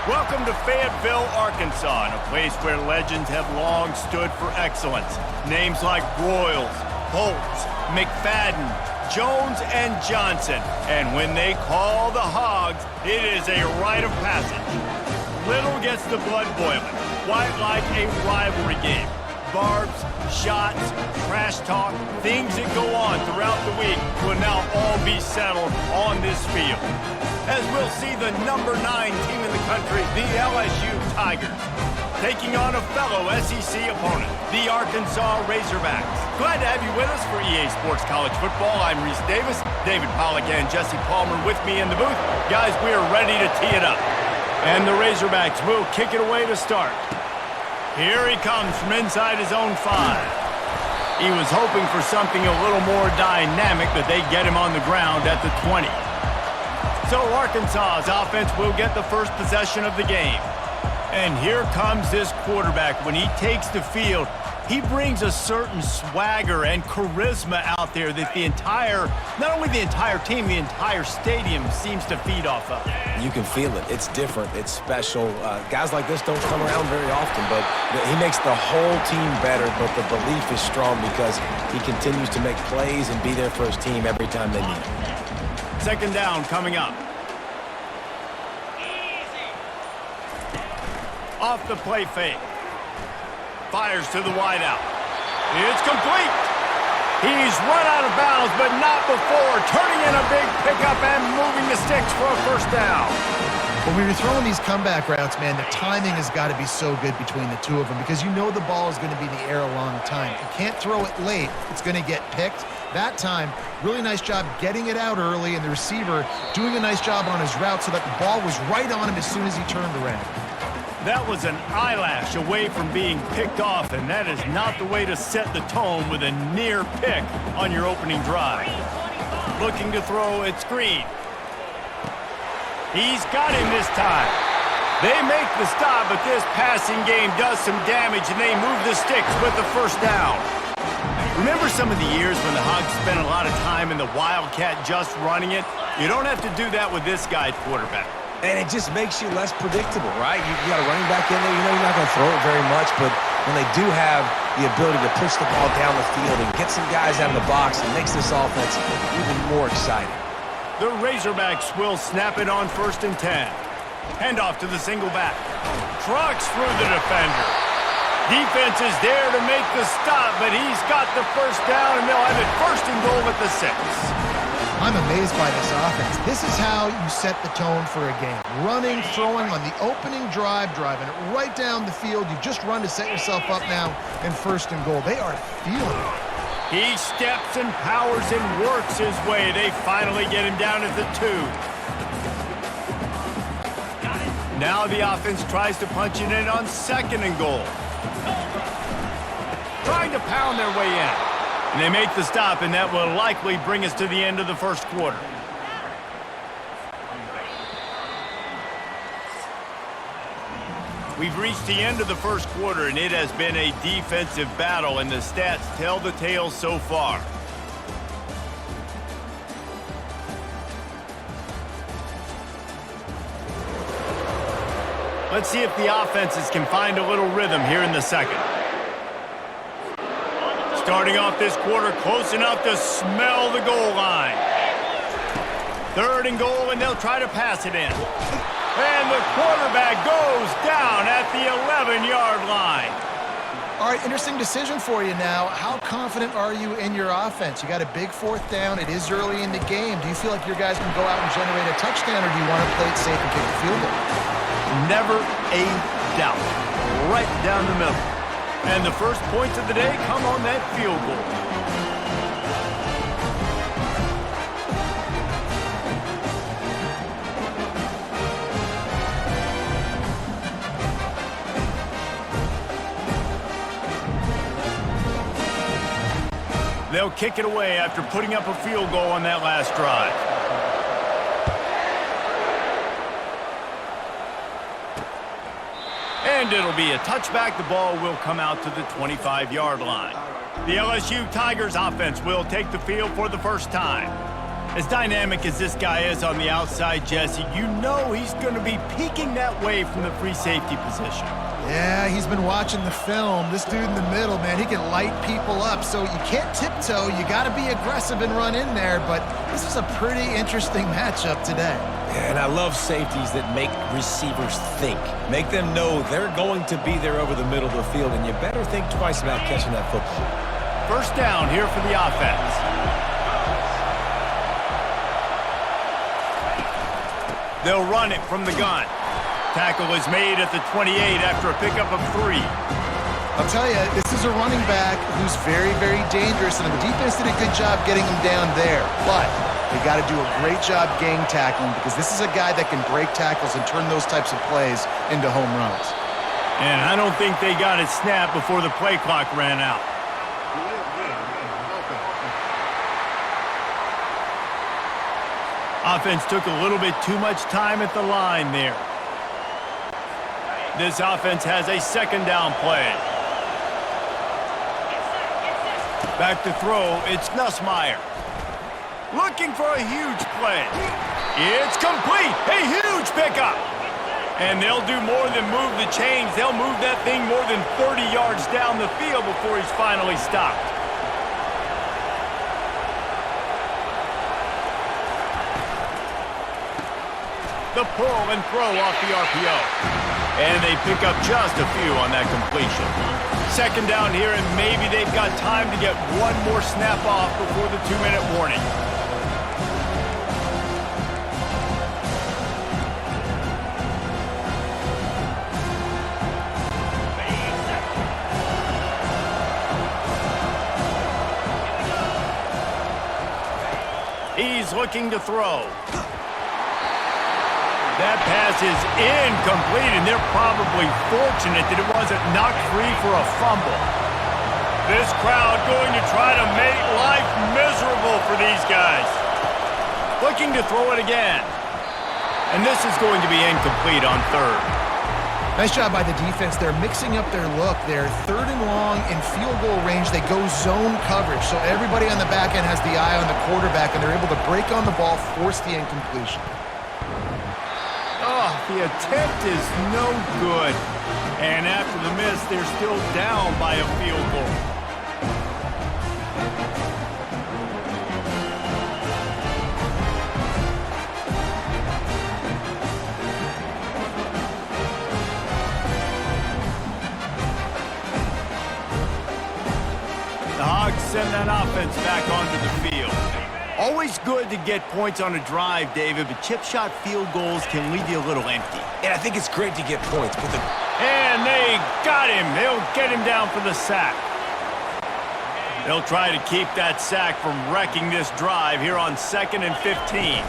Welcome to Fayetteville, Arkansas, a place where legends have long stood for excellence. Names like Broyles, Holtz, McFadden, Jones, and Johnson. And when they call the Hogs, it is a rite of passage. Little gets the blood boiling, quite like a rivalry game. Barbs, shots, trash talk, things that go on throughout the week will now all be settled on this field. As we'll see the number 9 team in the country, the LSU Tigers, taking on a fellow SEC opponent, the Arkansas Razorbacks. Glad to have you with us for EA Sports College Football. I'm Reese Davis, David Pollack and Jesse Palmer with me in the booth. Guys, we are ready to tee it up. And the Razorbacks will kick it away to start. Here he comes from inside his own 5. He was hoping for something a little more dynamic, but they get him on the ground at the 20. So Arkansas's offense will get the first possession of the game. And here comes this quarterback. When he takes the field, he brings a certain swagger and charisma out there that not only the entire team, the entire stadium seems to feed off of. You can feel it. It's different. It's special. Guys like this don't come around very often, but he makes the whole team better, but the belief is strong because he continues to make plays and be there for his team every time they need him. Second down coming up. Off the play fake. Fires to the wideout. It's complete. He's run out of bounds, but not before turning in a big pickup and moving the sticks for a first down. When you're throwing these comeback routes, man, the timing has got to be so good between the two of them because you know the ball is going to be in the air a long time. You can't throw it late. It's going to get picked. That time, really nice job getting it out early, and the receiver doing a nice job on his route so that the ball was right on him as soon as he turned around. That was an eyelash away from being picked off, and that is not the way to set the tone with a near pick on your opening drive. Looking to throw at screen. He's got him this time. They make the stop, but this passing game does some damage, and they move the sticks with the first down. Remember some of the years when the Hogs spent a lot of time in the Wildcat just running it? You don't have to do that with this guy quarterback. And it just makes you less predictable, right? You got a running back in there. You know you're not going to throw it very much, but when they do have the ability to push the ball down the field and get some guys out of the box, it makes this offense even more exciting. The Razorbacks will snap it on 1st and 10. Handoff to the single back. Trucks through the defender. Defense is there to make the stop, but he's got the first down, and they'll have it 1st and goal at the 6. I'm amazed by this offense. This is how you set the tone for a game. Running, throwing on the opening drive, driving it right down the field. You just run to set yourself up now in 1st and goal. They are feeling it. He steps and powers and works his way. They finally get him down at the 2. Now the offense tries to punch it in on 2nd and goal. Trying to pound their way in. And they make the stop, and that will likely bring us to the end of the first quarter. We've reached the end of the first quarter, and it has been a defensive battle, and the stats tell the tale so far. Let's see if the offenses can find a little rhythm here in the second. Starting off this quarter close enough to smell the goal line. 3rd and goal, and they'll try to pass it in. And the quarterback goes down at the 11-yard line. All right, interesting decision for you now. How confident are you in your offense? You got a big 4th down. It is early in the game. Do you feel like your guys can go out and generate a touchdown, or do you want to play it safe and kick the field goal? Never a doubt. Right down the middle. And the first points of the day come on that field goal. They'll kick it away after putting up a field goal on that last drive. And it'll be a touchback. The ball will come out to the 25-yard line. The LSU Tigers offense will take the field for the first time. As dynamic as this guy is on the outside, Jesse, you know he's going to be peeking that way from the free safety position. Yeah, he's been watching the film. This dude in the middle, man, he can light people up. So you can't tiptoe. You got to be aggressive and run in there. But this is a pretty interesting matchup today. And I love safeties that make receivers think. Make them know they're going to be there over the middle of the field, and you better think twice about catching that football. First down here for the offense. They'll run it from the gun. Tackle is made at the 28 after a pickup of 3. I'll tell you, this is a running back who's very, very dangerous, and the defense did a good job getting him down there. But they got to do a great job gang tackling, because this is a guy that can break tackles and turn those types of plays into home runs. And I don't think they got it snapped before the play clock ran out. Offense took a little bit too much time at the line there. This offense has a second down play. Back to throw, it's Nussmeier. Looking for a huge play. It's complete, a huge pickup. And they'll do more than move the chains. They'll move that thing more than 30 yards down the field before he's finally stopped. The pull and throw off the RPO. And they pick up just a few on that completion. Second down here, and maybe they've got time to get one more snap off before the 2-minute warning. He's looking to throw. That pass is incomplete, and they're probably fortunate that it wasn't knocked free for a fumble. This crowd going to try to make life miserable for these guys. Looking to throw it again. And this is going to be incomplete on third. Nice job by the defense. They're mixing up their look. They're third and long in field goal range. They go zone coverage. So everybody on the back end has the eye on the quarterback, and they're able to break on the ball, force the incompletion. Oh, the attempt is no good. And after the miss, they're still down by a field goal. The Hogs send that offense back onto the field. Always good to get points on a drive, David, but chip shot field goals can leave you a little empty. And I think it's great to get points, but And they got him. They'll get him down for the sack. They'll try to keep that sack from wrecking this drive here on 2nd and 15.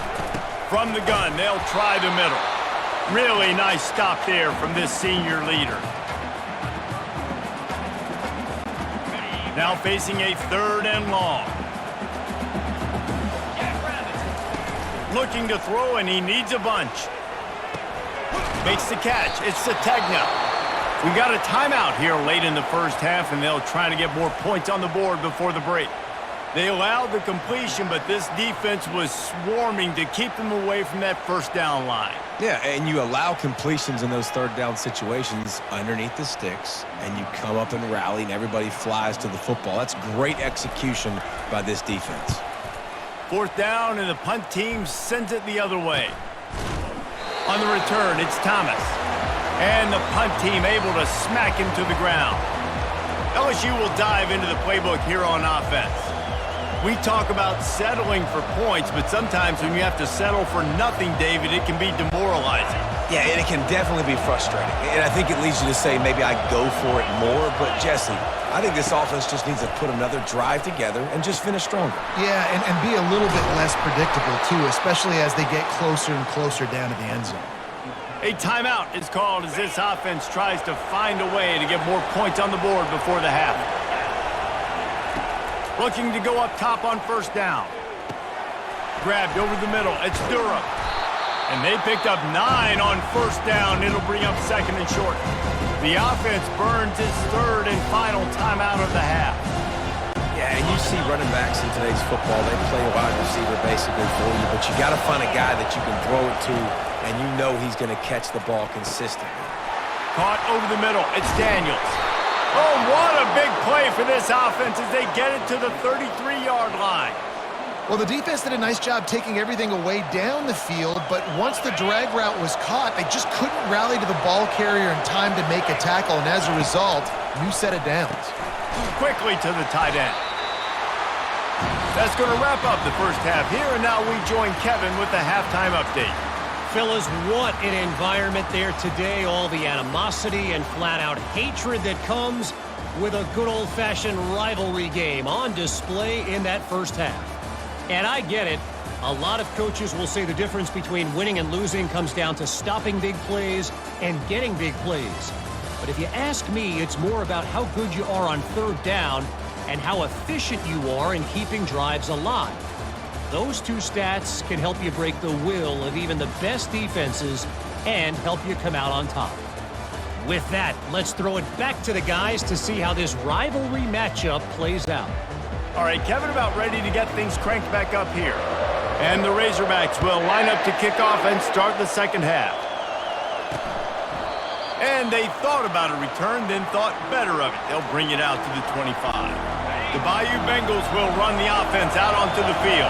From the gun, they'll try the middle. Really nice stop there from this senior leader. Now facing a 3rd and long. Looking to throw, and he needs a bunch. Makes the catch. It's Sategna. We got a timeout here late in the first half, and they'll try to get more points on the board before the break. They allowed the completion, but this defense was swarming to keep them away from that first down line. yeah, and you allow completions in those 3rd down situations underneath the sticks, and you come up and rally, and everybody flies to the football. That's great execution by this defense. 4th down, and the punt team sends it the other way. On the return, it's Thomas. And the punt team able to smack him to the ground. LSU will dive into the playbook here on offense. We talk about settling for points, but sometimes when you have to settle for nothing, David, it can be demoralizing. Yeah, and it can definitely be frustrating. And I think it leads you to say maybe I go for it more. But, Jesse, I think this offense just needs to put another drive together and just finish stronger. Yeah, and be a little bit less predictable, too, especially as they get closer and closer down to the end zone. A timeout is called as this offense tries to find a way to get more points on the board before the half. Looking to go up top on 1st down. Grabbed over the middle. It's Durham. And they picked up 9 on 1st down. It'll bring up 2nd and short. The offense burns its 3rd and final timeout of the half. Yeah, And you see running backs in today's football, they play a wide receiver basically for you, but you got to find a guy that you can throw it to, and you know he's going to catch the ball consistently. Caught over the middle. It's Daniels. Oh, what a big play for this offense as they get it to the 33-yard line. Well, the defense did a nice job taking everything away down the field, but once the drag route was caught, they just couldn't rally to the ball carrier in time to make a tackle, and as a result, new set of downs. Quickly to the tight end. That's going to wrap up the first half here, and now we join Kevin with the halftime update. Fellas, what an environment there today. All the animosity and flat-out hatred that comes with a good old-fashioned rivalry game on display in that first half. And I get it. A lot of coaches will say the difference between winning and losing comes down to stopping big plays and getting big plays. But if you ask me, it's more about how good you are on third down and how efficient you are in keeping drives alive. Those two stats can help you break the will of even the best defenses and help you come out on top. With that, let's throw it back to the guys to see how this rivalry matchup plays out. All right, Kevin about ready to get things cranked back up here. And the Razorbacks will line up to kick off and start the second half. And they thought about a return, then thought better of it. They'll bring it out to the 25. The Bayou Bengals will run the offense out onto the field.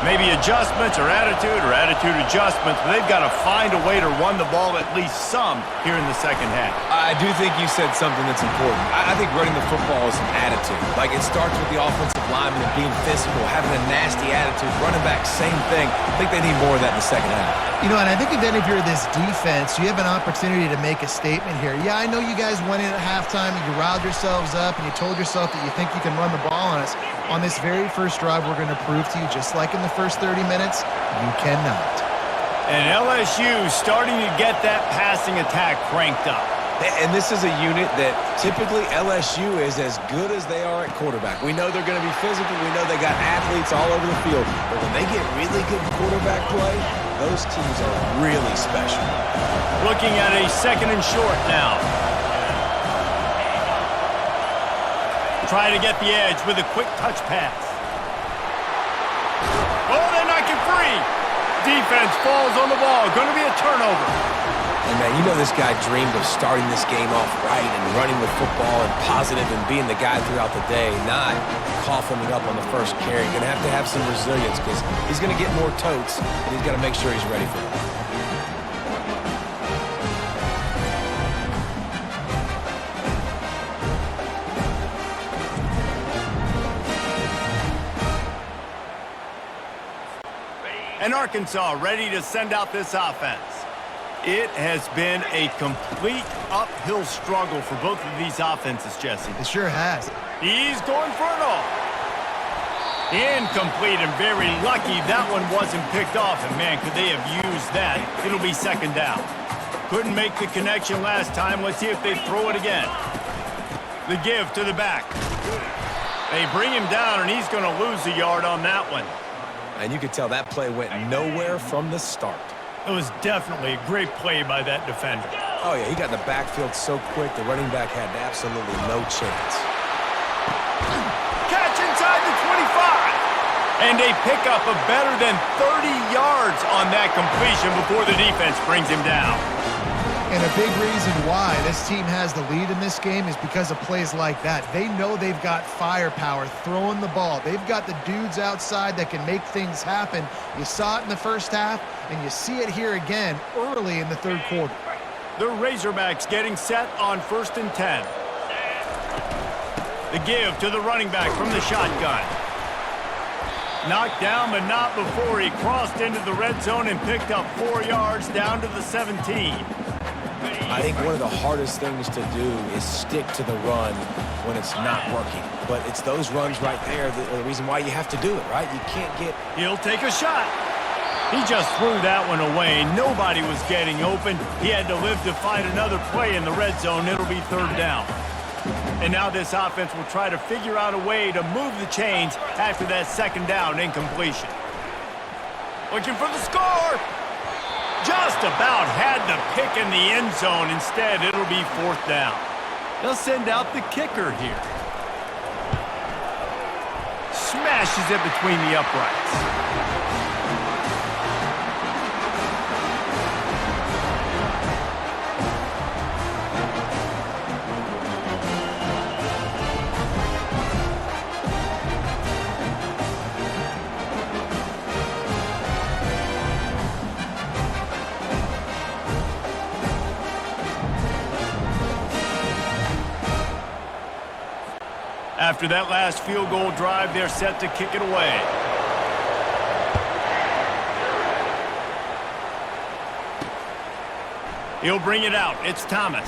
Maybe adjustments or attitude adjustments, but they've got to find a way to run the ball at least some here in the second half. I do think you said something that's important. I think running the football is an attitude. Like, it starts with the offensive lineman and being physical, having a nasty attitude. Running back, same thing. I think they need more of that in the second half. You know, and I think then if you're this defense, you have an opportunity to make a statement here. Yeah, I know you guys went in at halftime and you riled yourselves up and you told yourself that you think you can run the ball on us. On this very first drive, we're going to prove to you, just like in the first 30 minutes, you cannot. And LSU starting to get that passing attack cranked up. And this is a unit that typically LSU is as good as they are at quarterback. We know they're going to be physical. We know they got athletes all over the field. But when they get really good quarterback play, those teams are really special. Looking at a second and short now. Try to get the edge with a quick touch pass. Oh, they're knocking free. Defense falls on the ball. Going to be a turnover. And man, you know this guy dreamed of starting this game off right and running the football and positive and being the guy throughout the day, not coughing it up on the first carry. Going to have some resilience because he's going to get more totes, and he's got to make sure he's ready for it. And Arkansas ready to send out this offense. It has been a complete uphill struggle for both of these offenses, Jesse. It sure has. He's going for it all. Incomplete, and very lucky that one wasn't picked off. And man, could they have used that? It'll be second down. Couldn't make the connection last time. Let's see if they throw it again. The give to the back. They bring him down, and he's going to lose a yard on that one. And you could tell that play went nowhere from the start. It was definitely a great play by that defender. Oh, yeah, he got in the backfield so quick, the running back had absolutely no chance. Catch inside the 25. And a pickup of better than 30 yards on that completion before the defense brings him down. And a big reason why this team has the lead in this game is because of plays like that. They know they've got firepower throwing the ball. They've got the dudes outside that can make things happen. You saw it in the first half, and you see it here again early in the third quarter. The Razorbacks getting set on 1st and 10. The give to the running back from the shotgun. Knocked down, but not before he crossed into the red zone and picked up 4 yards down to the 17. I think one of the hardest things to do is stick to the run when it's not working. But it's those runs right there that are the reason why you have to do it, right? You can't get... He'll take a shot. He just threw that one away. Nobody was getting open. He had to live to find another play in the red zone. It'll be third down. And now this offense will try to figure out a way to move the chains after that second down incompletion. Looking for the score. Just about had the pick in the end zone. Instead, it'll be fourth down. They'll send out the kicker here. smashes it between the uprights. After that last field goal drive, they're set to kick it away. He'll bring it out. It's Thomas.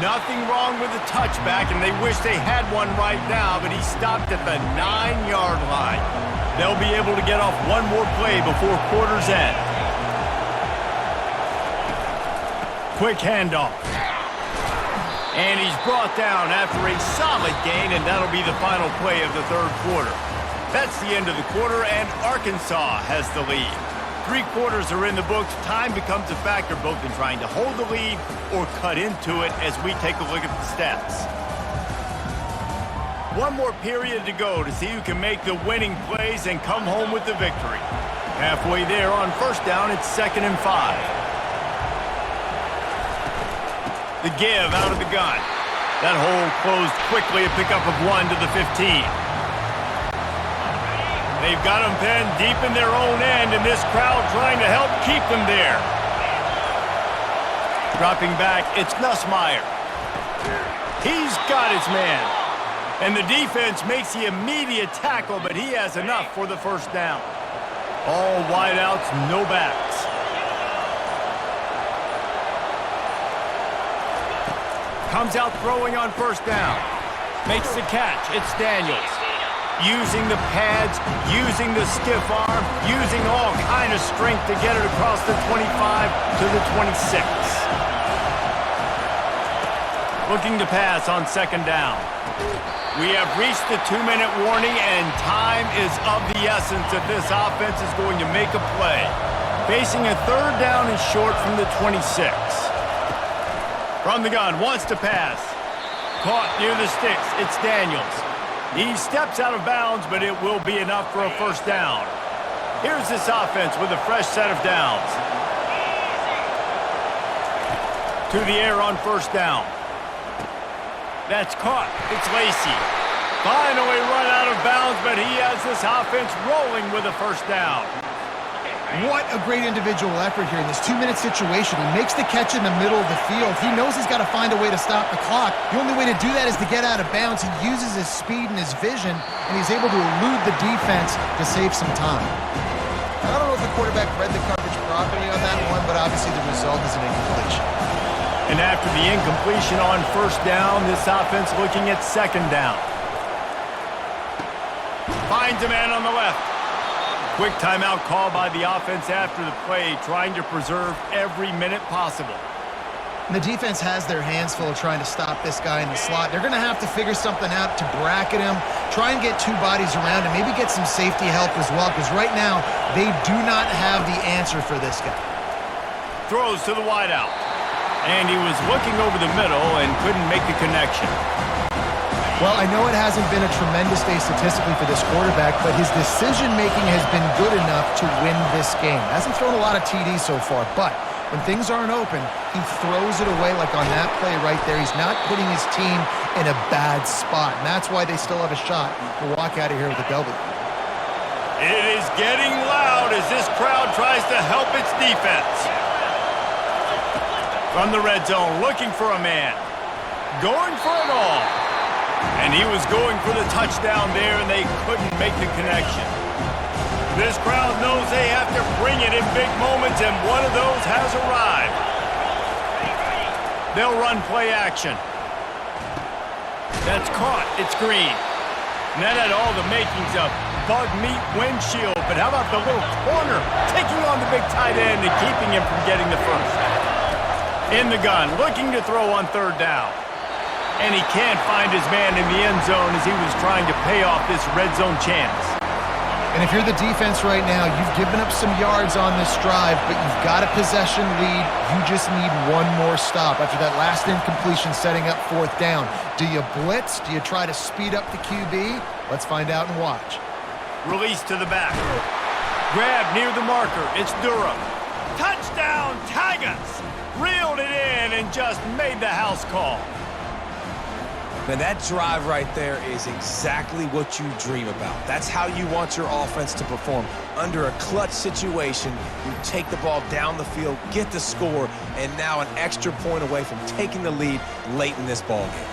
Nothing wrong with the touchback, and they wish they had one right now, but he stopped at the 9-yard line. They'll be able to get off one more play before quarter's end. Quick handoff. And he's brought down after a solid gain, and that'll be the final play of the third quarter. That's the end of the quarter, and Arkansas has the lead. 3 quarters are in the books. Time becomes a factor both in trying to hold the lead or cut into it as we take a look at the stats. One more period to go to see who can make the winning plays and come home with the victory. Halfway there on first down, it's 2nd and 5. The give out of the gun. That hole closed quickly, a pickup of 1 to the 15. They've got them pinned deep in their own end, and this crowd trying to help keep them there. Dropping back, it's Nussmeier. He's got his man. And the defense makes the immediate tackle, but he has enough for the first down. All wideouts, no backs. Comes out throwing on first down. Makes the catch. It's Daniels. Using the pads, using the stiff arm, using all kind of strength to get it across the 25 to the 26. Looking to pass on 2nd down. We have reached the 2-minute warning, and time is of the essence if this offense is going to make a play. Facing a 3rd down and short from the 26. From the gun, wants to pass. Caught near the sticks, it's Daniels. He steps out of bounds, but it will be enough for a first down. Here's this offense with a fresh set of downs. To the air on first down. That's caught, it's Lacey. Finally run out of bounds, but he has this offense rolling with a first down. What a great individual effort here in this 2-minute situation. He makes the catch in the middle of the field. He knows he's got to find a way to stop the clock. The only way to do that is to get out of bounds. He uses his speed and his vision, and he's able to elude the defense to save some time. I don't know if the quarterback read the coverage properly on that one, but obviously the result is an incompletion. And after the incompletion on first down, this offense looking at 2nd down. Finds a man on the left. Quick timeout call by the offense after the play, trying to preserve every minute possible. And the defense has their hands full of trying to stop this guy in the slot. They're going to have to figure something out to bracket him, try and get 2 bodies around him, maybe get some safety help as well, because right now they do not have the answer for this guy. Throws to the wideout. And he was looking over the middle and couldn't make the connection. Well, I know it hasn't been a tremendous day statistically for this quarterback, but his decision-making has been good enough to win this game. Hasn't thrown a lot of TDs so far, but when things aren't open, he throws it away like on that play right there. He's not putting his team in a bad spot, and that's why they still have a shot to walk out of here with a W. It is getting loud as this crowd tries to help its defense. From the red zone, looking for a man. Going for it all. And he was going for the touchdown there, and they couldn't make the connection. This crowd knows they have to bring it in big moments, and one of those has arrived. They'll run play action. That's caught. It's Green. And that had all the makings of bug meat windshield, but how about the little corner taking on the big tight end and keeping him from getting the first? In the gun, looking to throw on 3rd down. And he can't find his man in the end zone as he was trying to pay off this red zone chance. And if you're the defense right now, you've given up some yards on this drive, but you've got a possession lead. You just need one more stop after that last incompletion setting up fourth down. Do you blitz? Do you try to speed up the QB? Let's find out and watch. Release to the back. Grab near the marker. It's Durham. Touchdown, Tigers! Reeled it in and just made the house call. Man, that drive right there is exactly what you dream about. That's how you want your offense to perform. Under a clutch situation, you take the ball down the field, get the score, and now an extra point away from taking the lead late in this ball game.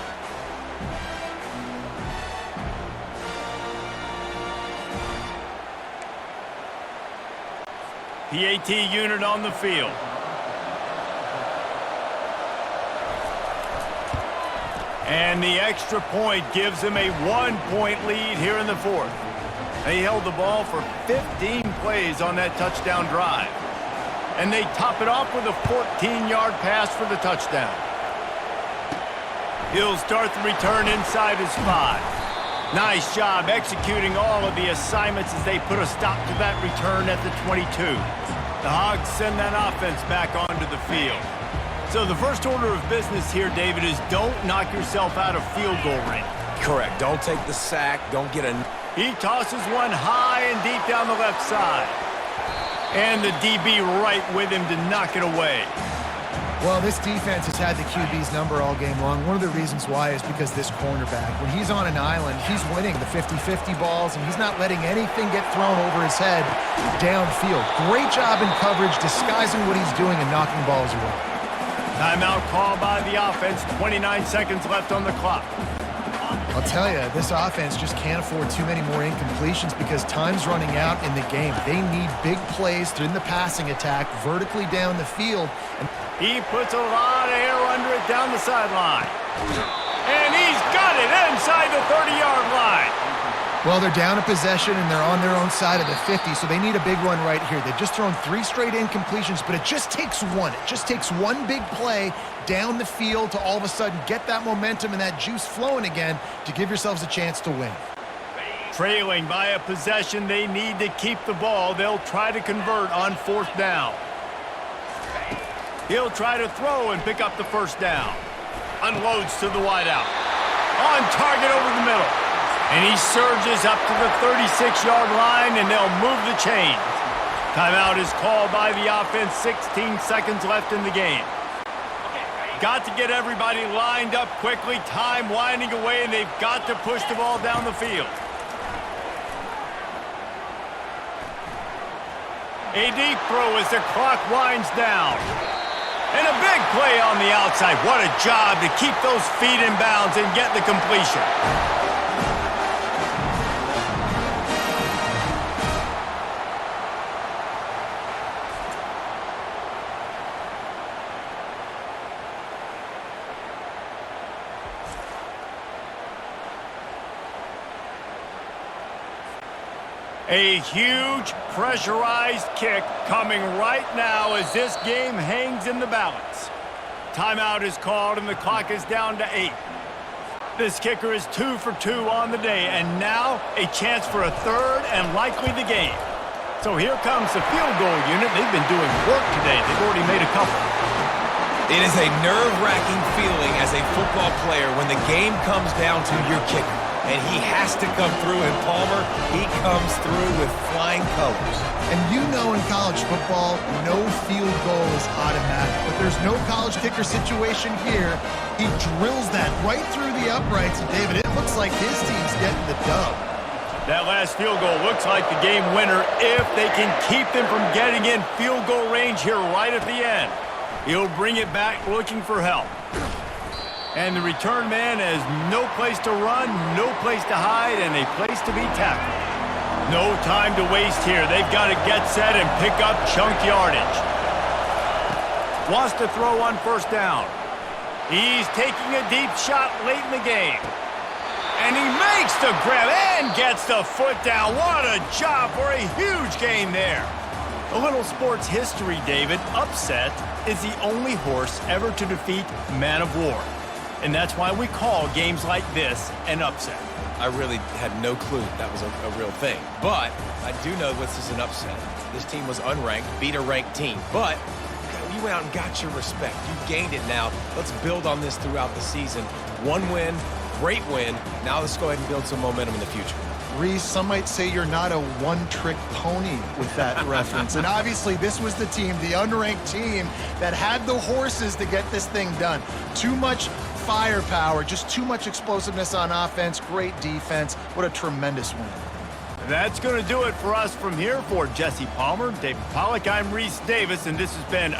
PAT unit on the field. And the extra point gives them a 1-point lead here in the fourth. They held the ball for 15 plays on that touchdown drive. And they top it off with a 14-yard pass for the touchdown. He'll start the return inside his 5. Nice job executing all of the assignments as they put a stop to that return at the 22. The Hogs send that offense back onto the field. So the first order of business here, David, is don't knock yourself out of field goal range. Correct. Don't take the sack. Don't get a... He tosses one high and deep down the left side. And the DB right with him to knock it away. Well, this defense has had the QB's number all game long. One of the reasons why is because this cornerback, when he's on an island, he's winning the 50-50 balls, and he's not letting anything get thrown over his head downfield. Great job in coverage, disguising what he's doing and knocking balls away. Timeout called by the offense. 29 seconds left on the clock. I'll tell you, this offense just can't afford too many more incompletions because time's running out in the game. They need big plays in the passing attack, vertically down the field. And he puts a lot of air under it down the sideline. And he's got it inside the 30-yard line. Well, they're down a possession, and they're on their own side of the 50, so they need a big run right here. They've just thrown 3 straight incompletions, but it just takes one. It just takes one big play down the field to all of a sudden get that momentum and that juice flowing again to give yourselves a chance to win. Trailing by a possession, they need to keep the ball. They'll try to convert on fourth down. He'll try to throw and pick up the first down. Unloads to the wideout. On target over the middle. And he surges up to the 36-yard line, and they'll move the chains. Timeout is called by the offense. 16 seconds left in the game. Got to get everybody lined up quickly. Time winding away, and they've got to push the ball down the field. A deep throw as the clock winds down. And a big play on the outside. What a job to keep those feet in bounds and get the completion. A huge pressurized kick coming right now as this game hangs in the balance. Timeout is called and the clock is down to 8. This kicker is 2 for 2 on the day, and now a chance for a third and likely the game. So here comes the field goal unit. They've been doing work today. They've already made a couple. It is a nerve-wracking feeling as a football player when the game comes down to your kicker. And he has to come through, and Palmer, he comes through with flying colors. And you know in college football, no field goal is automatic. But there's no college kicker situation here. He drills that right through the uprights. And David, it looks like his team's getting the dub. That last field goal looks like the game winner if they can keep them from getting in field goal range here right at the end. He'll bring it back looking for help. And the return man has no place to run, no place to hide, and a place to be tackled. No time to waste here. They've got to get set and pick up chunk yardage. Wants to throw on first down. He's taking a deep shot late in the game. And he makes the grab and gets the foot down. What a job for a huge game there. A little sports history, David. Upset is the only horse ever to defeat Man of War. And that's why we call games like this an upset. I really had no clue that was a real thing. But I do know this is an upset. This team was unranked, beat a ranked team. But you went out and got your respect. You gained it now. Let's build on this throughout the season. One win, great win. Now let's go ahead and build some momentum in the future. Reese, some might say you're not a one-trick pony with that reference. And obviously, this was the team, the unranked team, that had the horses to get this thing done. Too much firepower, just too much explosiveness on offense, great defense. What a tremendous win. That's going to do it for us from here. For Jesse Palmer, David Pollack, I'm Reese Davis, and this has been